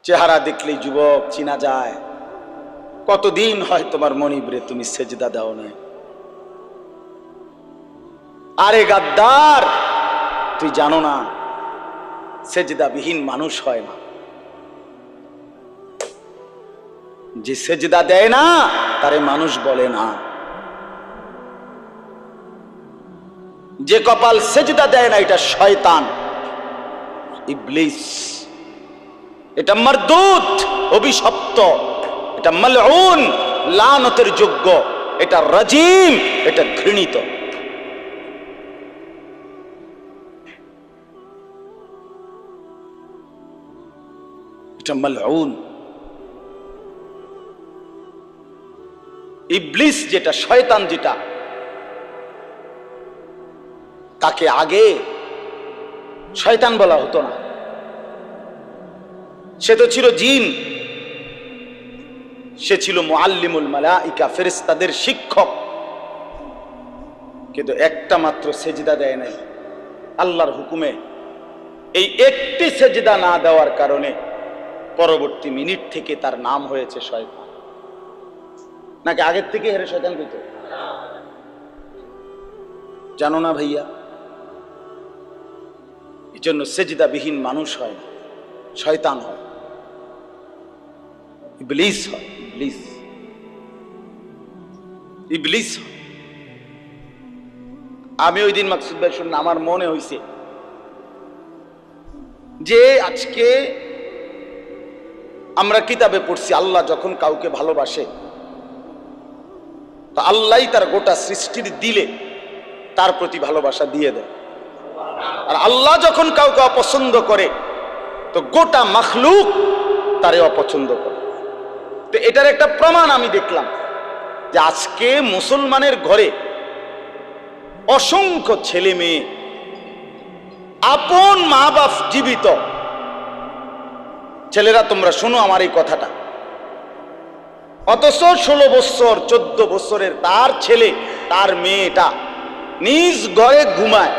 চেহারা দেখলেই যুবক চিনা যায়। কতদিন হয় তোমার মনিবরে তুমি সেজদা দাও নাই? আরে গাদ্দার, তুই জানো না সেজদাবিহীন মানুষ হয় না। যে সেজদা দেয় না তারে মানুষ বলে না। যে কপাল সেজদা দেয় না এটা শয়তান, ইবলিস। এটা মারদুদ, অভিশপ্ত। এটা মালউন, লানতের যোগ্য। এটা রাজিম, এটা ঘৃণিত। এটা মালউন। ইবলিস যেটা, শয়তান যেটা, তাকে আগে শয়তান বলা হতো না। সে তো ছিল জিন, সে ছিল মুআল্লিমুল মালাইকা, ফেরেশতাদের শিক্ষক। কিন্তু একটা মাত্র সেজদা দেয় নাই আল্লাহর হুকুমে। এই একটি সেজদা না দেওয়ার কারণে পরবর্তী মিনিট থেকে তার নাম হয়েছে শয়তান। নাকি আগের থেকে হেরে শয়তান কইতো? জানো না ভাইয়া? এই জন্য সেজদাবিহীন মানুষ হয় না, শয়তান হয়, ইবলিস হয়। ইবলিস, ইবলিস হয়। আমি ওই দিন মাকসুদ ভাই শুনলাম, আমার মনে হইছে যে আজকে আমরা কিতাবে পড়ছি আল্লাহ যখন কাউকে ভালোবাসে তো আল্লাহই তার গোটা সৃষ্টির দিলে তার প্রতি ভালোবাসা দিয়ে দেয়। আর আল্লাহ যখন কাউকে অপছন্দ করে তো গোটা মাখলুক তারে অপছন্দ করে। তো এটার একটা প্রমাণ আমি দেখলাম যে আজকে মুসলমানের ঘরে অসংখ্য ছেলে মেয়ে, আপন মা বাপ জীবিত। ছেলেরা তোমরা শোনো আমার এই কথাটা, অথচ 16 বছর 14 বছরের তার ছেলে, তার মেয়েটা নিজ ঘরে ঘুমায়,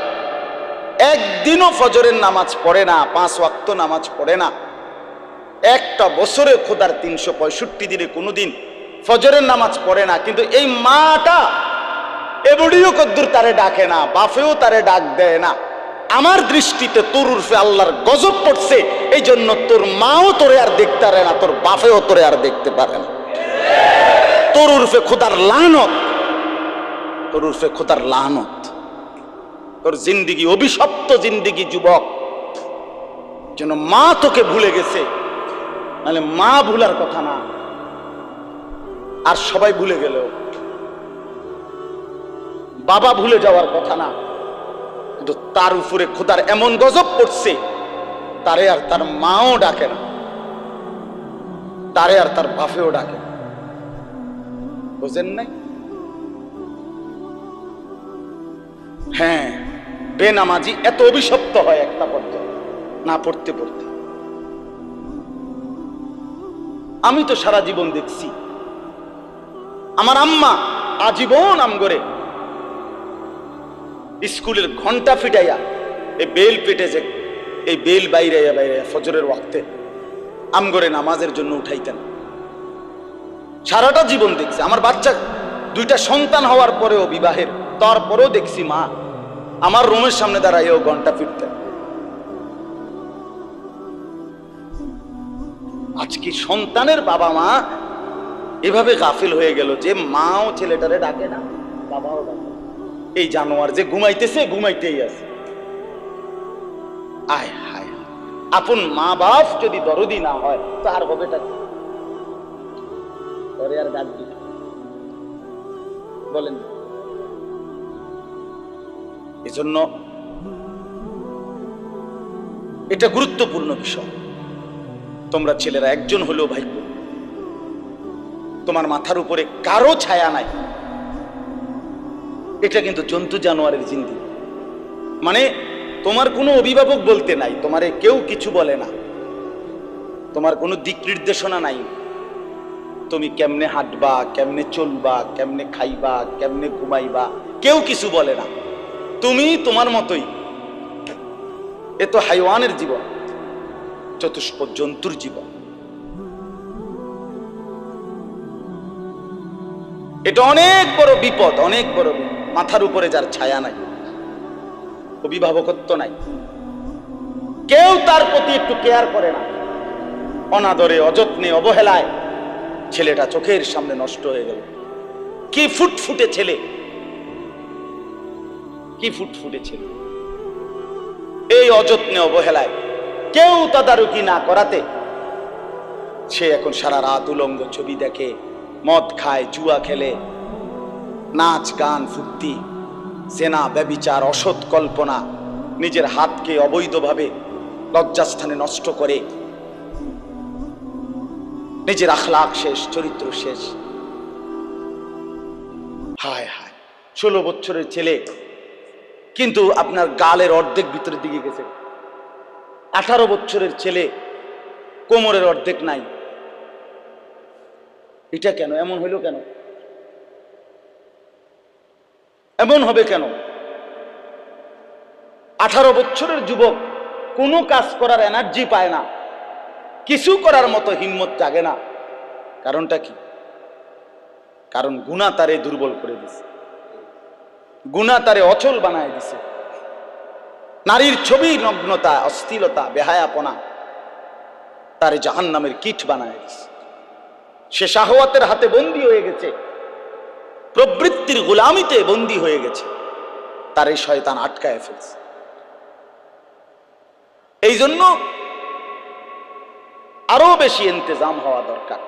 একদিনও ফজরের নামাজ পড়ে না, 5 ওয়াক্ত নামাজ পড়ে না। একটা বছরে খোদার 365 দিনে কোনোদিন ফজরের নামাজ পড়ে না। কিন্তু এই মাটা এবড়িও কদ্দুর তারে ডাকে না, বাপেও তারে ডাক দেয় না। আমার দৃষ্টিতে তোর উর্ফে আল্লাহর গজব পড়ছে, এই জন্য তোর মাও তোরে আর দেখতে পারে না, তোর বাপেও তোরে আর দেখতে পারে না। তোর উর্ফে খোদার লানত, তোর উর্ফে খোদার লানত। তোর জিন্দিগি অভিশপ্ত জিন্দিগি যুবক, যেন মা তোকে ভুলে গেছে। নাহলে মা ভুলার কথা না, আর সবাই ভুলে গেল। বাবা ভুলে যাওয়ার কথা না, কিন্তু তার উপরে খোদার এমন গজব পড়ছে, তারে আর তার মাও ডাকে না, তারে আর তার বাপেও ডাকে না। বুঝেন নাই? হ্যাঁ, বেনামাজি এত অভিশপ্ত হয় একটা পড়তে না পড়তে পড়তে। আমি তো সারা জীবন দেখছি আমার আম্মা আজীবন আমগরে স্কুলের ঘন্টা ফিটাইয়া এই বেল পেটেছে, এই বেল বাইরে বাইরে ফজরের ওয়াক্তে আমগরে নামাজের জন্য উঠাইতেন। সারাটা জীবন দেখছি। আমার বাচ্চা 2টা সন্তান হওয়ার পরেও, বিবাহের তারপরেও দেখছি মা আমার রুমের সামনে দাঁড়াইও ঘন্টা ফিরতেন। আজকে সন্তানের বাবা মা এভাবে গাফিল হয়ে গেল যে মাও ছেলেটারে ডাকে না, বাবাও ডাকে। এই জানোয়ার যে ঘুমাইতেছে, ঘুমাইতেই আছে। আয় হায়, আপন মা বাপ যদি দরদি না হয় তো আর হবেটা কি? পরে আর ডাক দিবে বলেন? এজন্য এটা গুরুত্বপূর্ণ বিষয়। তোমরা ছেলেরা একজন হলেও ভাই, তোমার মাথার উপরে কারো ছায়া নাই, এটা কিন্তু জন্তু জানোয়ারের জিন্দেগি। মানে তোমার কোনো অভিভাবক বলতে নাই, তোমারে কেউ কিছু বলে না, তোমার কোনো দিক নির্দেশনা নাই। তুমি কেমনে হাঁটবা, কেমনে চলবা, কেমনে খাইবা, কেমনে ঘুমাইবা, কেউ কিছু বলে না। তুমি তোমার মতোই। এ তো হাইওয়ানের জীবন, চতুষ্প জন্তুর জীবন। এটা অনেক বড় বিপদ, অনেক বড় বিপদ। মাথার উপরে যার ছায়া নাই, অভিভাবকত্ব নাই, কেউ তার প্রতি একটু কেয়ার করে না, অনাদরে, অযত্নে, অবহেলায় ছেলেটা চোখের সামনে নষ্ট হয়ে গেল। কি ফুটফুটে ছেলে, কি ফুটফুটে ছেলে, এই অযত্নে অবহেলায় কেউ তদারকি না করাতে সে এখন সারা রাত উলঙ্গ ছবি দেখে, মদ খায়, জুয়া খেলে, নাচ গান ফুর্তি, জেনা ব্যভিচার, অসৎ কল্পনা, নিজের হাতকে অবৈধভাবে লজ্জাস্থানে নষ্ট করে, নিজের আখলাক শেষ, চরিত্র শেষ। হায় হায়, 16 বছরের ছেলে, কিন্তু আপনার গালের অর্ধেক ভিতরের দিকে গেছে। 18 বছরের ছেলে, কোমরের অর্ধেক নাই। এটা কেন? এমন হইল কেন? এমন হবে কেন? 18 বছরের যুবক কোনো কাজ করার এনার্জি পায় না, কিছু করার মতো হিম্মত জাগে না। কারণটা কি? কারণ গুনাহ তারে দুর্বল করে দিছে, গুনাহ তারে অচল বানায় দিছে। নারীর ছবি, নগ্নতা, অশ্লীলতা, বেহায়াপনা তারে জাহান্নামের কীট বানায় দিছে। সে শাহওয়াতের হাতে বন্দী হয়ে গেছে, প্রবৃত্তির গোলামিতে বন্দী হয়ে গেছে, তারে শয়তান আটকায় ফেলছে। এই জন্য আরো বেশি ইন্তেজাম হওয়া দরকার।